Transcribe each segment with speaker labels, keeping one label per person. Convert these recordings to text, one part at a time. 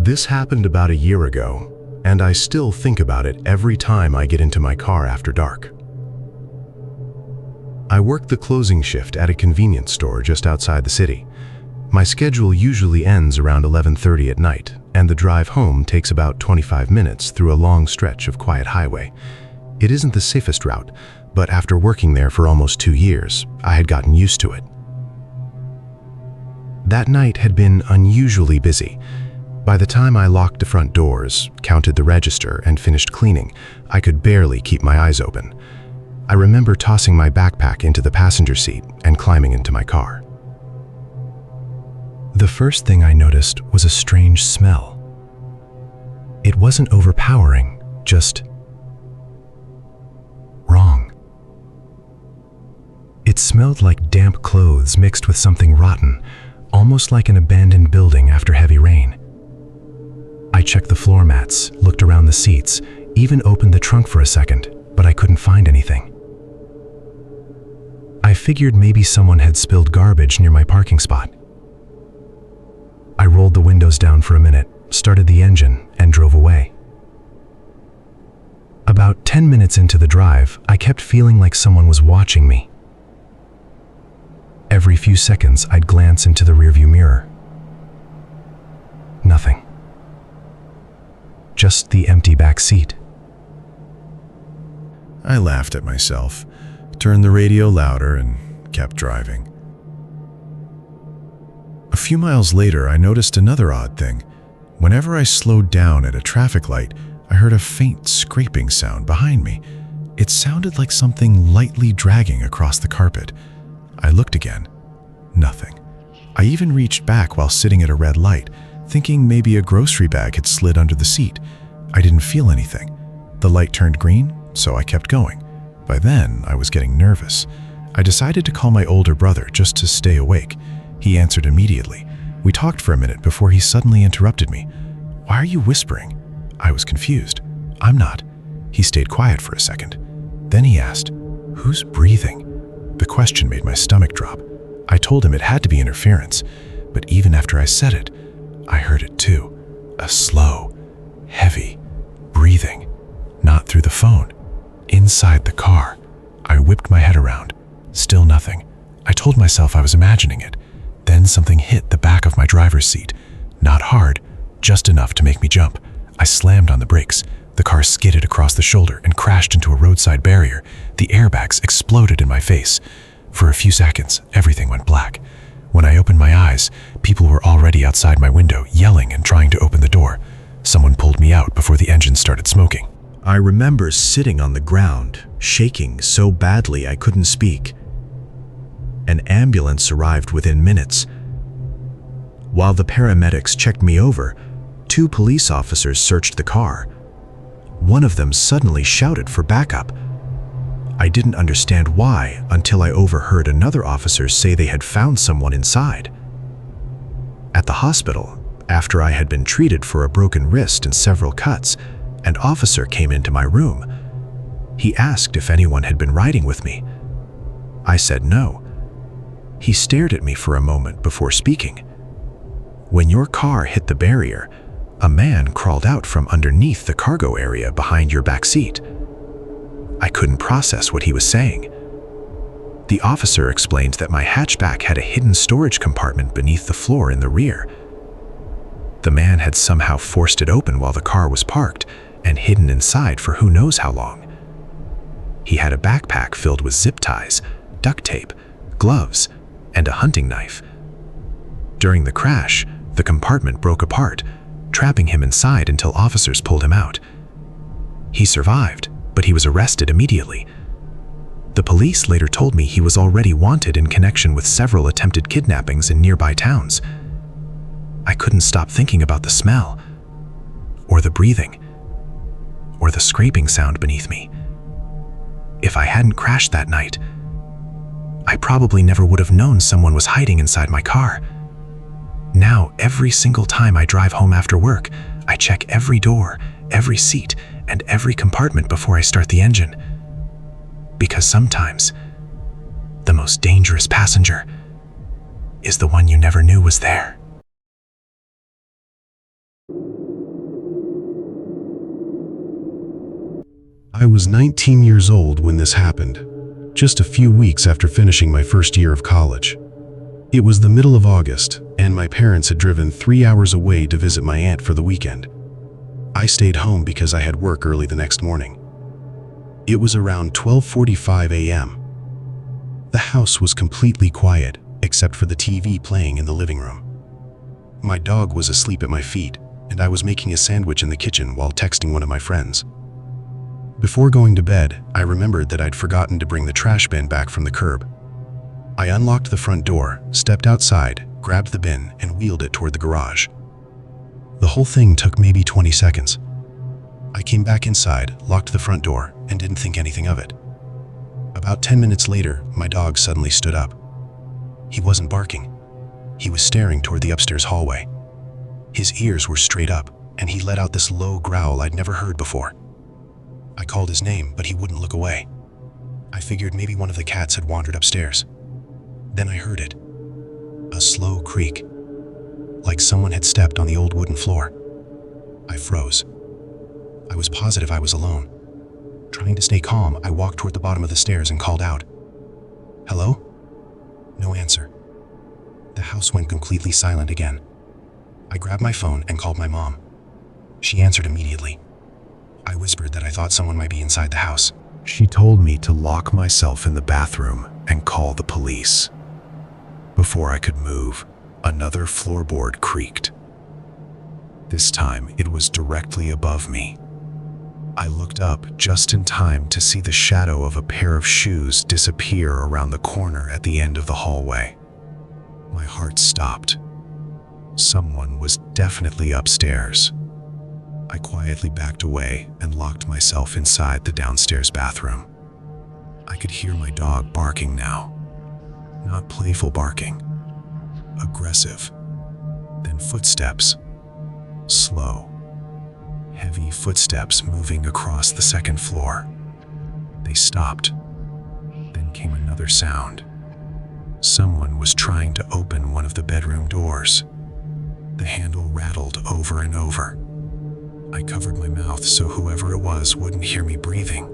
Speaker 1: This happened about a year ago, and I still think about it every time I get into my car after dark. I work the closing shift at a convenience store just outside the city. My schedule usually ends around 11:30 at night, and the drive home takes about 25 minutes through a long stretch of quiet highway. It isn't the safest route, but after working there for almost 2 years, I had gotten used to it. That night had been unusually busy. By the time I locked the front doors, counted the register, and finished cleaning, I could barely keep my eyes open. I remember tossing my backpack into the passenger seat and climbing into my car. The first thing I noticed was a strange smell. It wasn't overpowering, just wrong. It smelled like damp clothes mixed with something rotten, almost like an abandoned building after heavy rain. I checked the floor mats, looked around the seats, even opened the trunk for a second, but I couldn't find anything. I figured maybe someone had spilled garbage near my parking spot. I rolled the windows down for a minute, started the engine, and drove away. About 10 minutes into the drive, I kept feeling like someone was watching me. Every few seconds, I'd glance into the rearview mirror. Nothing. Just the empty back seat.
Speaker 2: I laughed at myself, turned the radio louder, and kept driving. A few miles later, I noticed another odd thing. Whenever I slowed down at a traffic light, I heard a faint scraping sound behind me. It sounded like something lightly dragging across the carpet. I looked again. Nothing. I even reached back while sitting at a red light, thinking maybe a grocery bag had slid under the seat. I didn't feel anything. The light turned green, so I kept going. By then, I was getting nervous. I decided to call my older brother just to stay awake. He answered immediately. We talked for a minute before he suddenly interrupted me. "Why are you whispering?" I was confused. "I'm not." He stayed quiet for a second. Then he asked, "Who's breathing?" The question made my stomach drop. I told him it had to be interference, but even after I said it, I heard it too. A slow, heavy breathing, not through the phone, inside the car. I whipped my head around. Still nothing. I told myself I was imagining it. Then something hit the back of my driver's seat. Not hard, just enough to make me jump. I slammed on the brakes. The car skidded across the shoulder and crashed into a roadside barrier. The airbags exploded in my face. For a few seconds, everything went black. When I opened my eyes, people were already outside my window, yelling and trying to open the door. Someone pulled me out before the engine started smoking. I remember sitting on the ground, shaking so badly I couldn't speak. An ambulance arrived within minutes. While the paramedics checked me over, 2 police officers searched the car. One of them suddenly shouted for backup. I didn't understand why until I overheard another officer say they had found someone inside. At the hospital, after I had been treated for a broken wrist and several cuts, an officer came into my room. He asked if anyone had been riding with me. I said no. He stared at me for a moment before speaking. "When your car hit the barrier, a man crawled out from underneath the cargo area behind your back seat." I couldn't process what he was saying. The officer explained that my hatchback had a hidden storage compartment beneath the floor in the rear. The man had somehow forced it open while the car was parked and hidden inside for who knows how long. He had a backpack filled with zip ties, duct tape, gloves, and a hunting knife. During the crash, the compartment broke apart, trapping him inside until officers pulled him out. He survived, but he was arrested immediately. The police later told me he was already wanted in connection with several attempted kidnappings in nearby towns. I couldn't stop thinking about the smell, or the breathing, or the scraping sound beneath me. If I hadn't crashed that night, I probably never would have known someone was hiding inside my car. Now, every single time I drive home after work, I check every door, every seat, and every compartment before I start the engine. Because sometimes, the most dangerous passenger is the one you never knew was there.
Speaker 1: I was 19 years old when this happened, just a few weeks after finishing my first year of college. It was the middle of August, and my parents had driven 3 hours away to visit my aunt for the weekend. I stayed home because I had work early the next morning. It was around 12:45 a.m. The house was completely quiet, except for the TV playing in the living room. My dog was asleep at my feet, and I was making a sandwich in the kitchen while texting one of my friends. Before going to bed, I remembered that I'd forgotten to bring the trash bin back from the curb. I unlocked the front door, stepped outside, grabbed the bin, and wheeled it toward the garage. The whole thing took maybe 20 seconds. I came back inside, locked the front door, and didn't think anything of it. About 10 minutes later, my dog suddenly stood up. He wasn't barking. He was staring toward the upstairs hallway. His ears were straight up, and he let out this low growl I'd never heard before. I called his name, but he wouldn't look away. I figured maybe one of the cats had wandered upstairs. Then I heard it. A slow creak, like someone had stepped on the old wooden floor. I froze. I was positive I was alone. Trying to stay calm, I walked toward the bottom of the stairs and called out, "Hello?" No answer. The house went completely silent again. I grabbed my phone and called my mom. She answered immediately. I whispered that I thought someone might be inside the house.
Speaker 2: She told me to lock myself in the bathroom and call the police. Before I could move, another floorboard creaked. This time, it was directly above me. I looked up just in time to see the shadow of a pair of shoes disappear around the corner at the end of the hallway. My heart stopped. Someone was definitely upstairs. I quietly backed away and locked myself inside the downstairs bathroom. I could hear my dog barking now. Not playful barking. Aggressive. Then footsteps. Slow, heavy footsteps moving across the second floor. They stopped. Then came another sound. Someone was trying to open one of the bedroom doors. The handle rattled over and over. I covered my mouth so whoever it was wouldn't hear me breathing.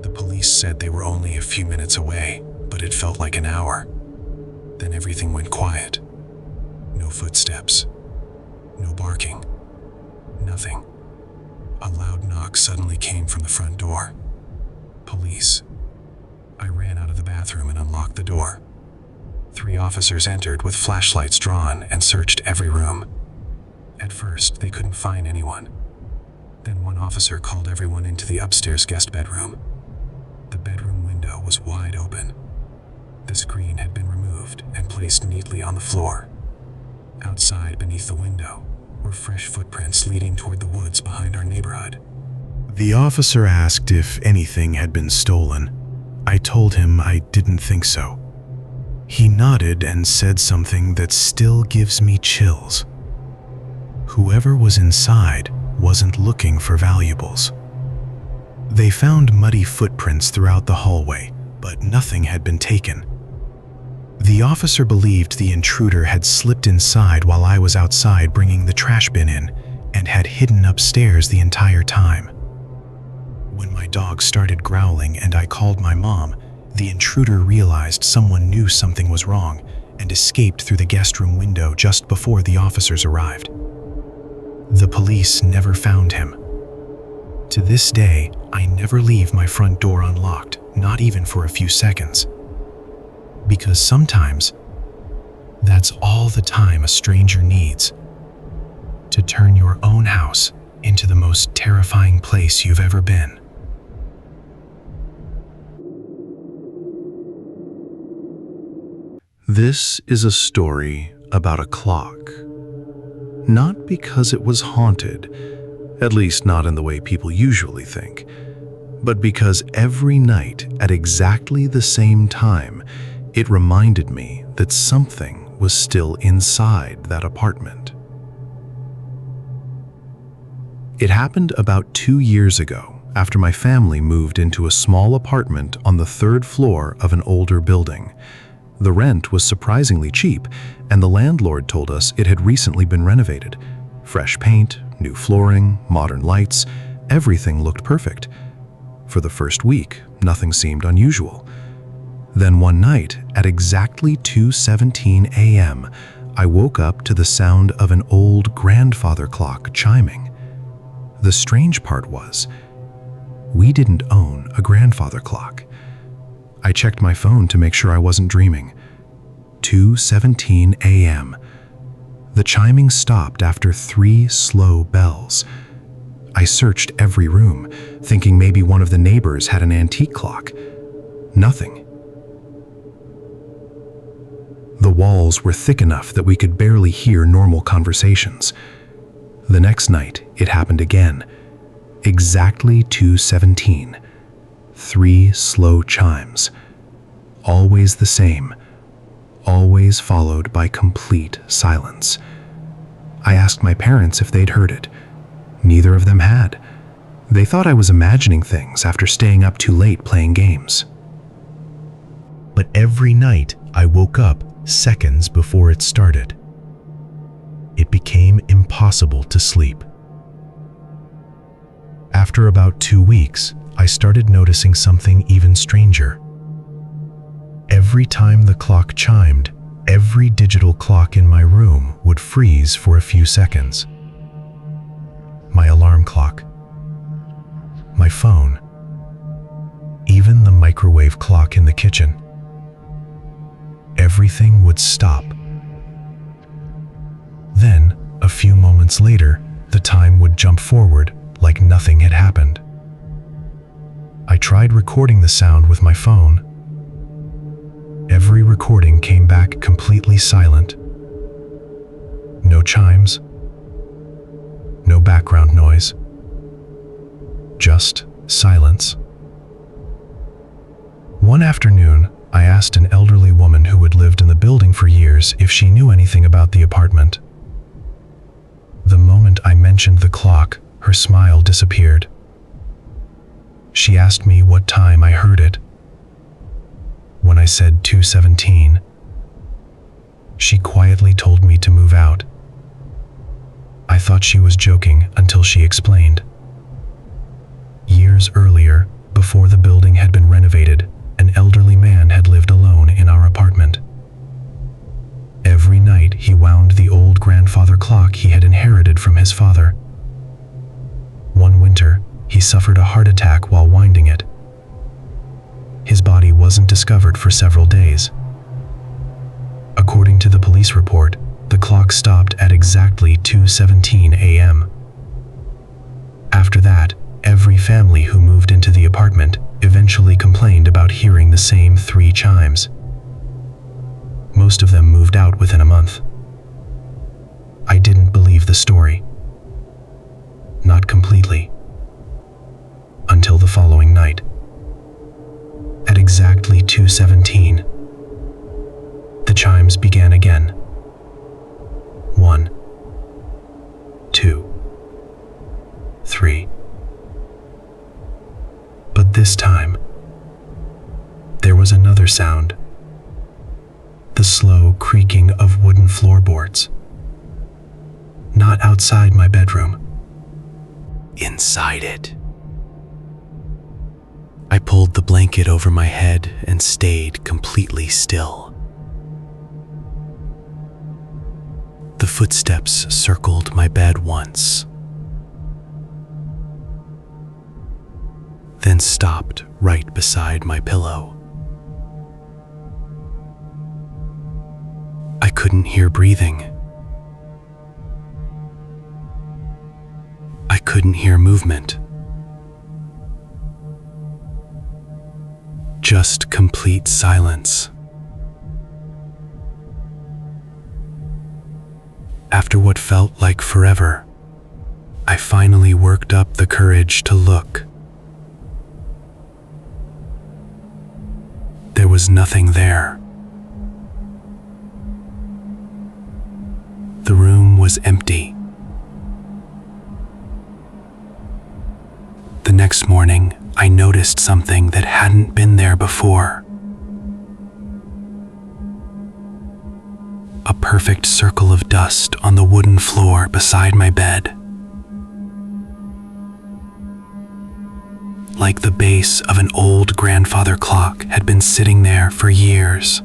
Speaker 2: The police said they were only a few minutes away, but it felt like an hour. Then everything went quiet. No footsteps. No barking. Nothing. A loud knock suddenly came from the front door. Police. I ran out of the bathroom and unlocked the door. 3 officers entered with flashlights drawn and searched every room. At first, they couldn't find anyone. Then one officer called everyone into the upstairs guest bedroom. The bedroom window was wide open. The screen had been removed and placed neatly on the floor. Outside, beneath the window, were fresh footprints leading toward the woods behind our neighborhood.
Speaker 1: The officer asked if anything had been stolen. I told him I didn't think so. He nodded and said something that still gives me chills. Whoever was inside wasn't looking for valuables. They found muddy footprints throughout the hallway, but nothing had been taken. The officer believed the intruder had slipped inside while I was outside bringing the trash bin in and had hidden upstairs the entire time. When my dog started growling and I called my mom, the intruder realized someone knew something was wrong and escaped through the guest room window just before the officers arrived. The police never found him. To this day, I never leave my front door unlocked, not even for a few seconds. Because sometimes, that's all the time a stranger needs to turn your own house into the most terrifying place you've ever been. This is a story about a clock. Not because it was haunted, at least not in the way people usually think, but because every night at exactly the same time, it reminded me that something was still inside that apartment. It happened about 2 years ago, after my family moved into a small apartment on the 3rd floor of an older building. The rent was surprisingly cheap, and the landlord told us it had recently been renovated. Fresh paint, new flooring, modern lights, everything looked perfect. For the first week, nothing seemed unusual. Then one night, at exactly 2:17 a.m., I woke up to the sound of an old grandfather clock chiming. The strange part was, we didn't own a grandfather clock. I checked my phone to make sure I wasn't dreaming. 2:17 a.m. The chiming stopped after 3 slow bells. I searched every room, thinking maybe one of the neighbors had an antique clock. Nothing. The walls were thick enough that we could barely hear normal conversations. The next night, it happened again. Exactly 2:17. 3 slow chimes. Always the same. Always followed by complete silence. I asked my parents if they'd heard it. Neither of them had. They thought I was imagining things after staying up too late playing games.
Speaker 2: But every night I woke up seconds before it started. It became impossible to sleep. After about 2 weeks, I started noticing something even stranger. Every time the clock chimed, every digital clock in my room would freeze for a few seconds. My alarm clock, my phone, even the microwave clock in the kitchen. Everything would stop. Then, a few moments later, the time would jump forward like nothing had happened. I tried recording the sound with my phone. Every recording came back completely silent. No chimes, no background noise, just silence. One afternoon, I asked an elderly woman who had lived in the building for years if she knew anything about the apartment. The moment I mentioned the clock, her smile disappeared. She asked me what time I heard it. When I said 2:17, she quietly told me to move out. I thought she was joking until she explained. Years earlier, before the building had been renovated, an elderly man had lived alone in our apartment. Every night he wound the old grandfather clock he had inherited from his father. One winter, he suffered a heart attack while winding it. His body wasn't discovered for several days. According to the police report, the clock stopped at exactly 2:17 a.m. After that, every family who moved into the apartment eventually complained about hearing the same 3 chimes. Most of them moved out within a month. I didn't believe the story. Not completely. Until the following night. At exactly 2:17, the chimes began again. 1, 2, 3. But this time, there was another sound. The slow creaking of wooden floorboards. Not outside my bedroom. Inside it. I pulled the blanket over my head and stayed completely still. The footsteps circled my bed once, then stopped right beside my pillow. I couldn't hear breathing. I couldn't hear movement. Just complete silence. After what felt like forever, I finally worked up the courage to look. There was nothing there. The room was empty. The next morning, I noticed something that hadn't been there before. A perfect circle of dust on the wooden floor beside my bed.
Speaker 1: like the base of an old grandfather clock had been sitting there for years.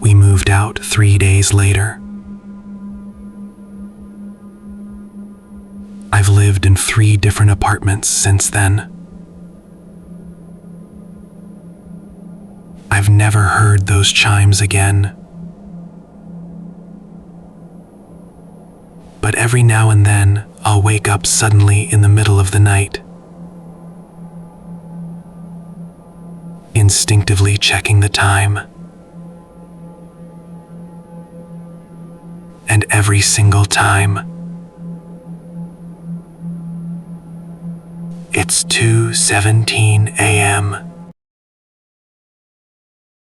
Speaker 1: We moved out 3 days later. I've lived in 3 different apartments since then. I've never heard those chimes again. But every now and then, I'll wake up suddenly in the middle of the night, instinctively checking the time. And every single time, it's 2:17 a.m.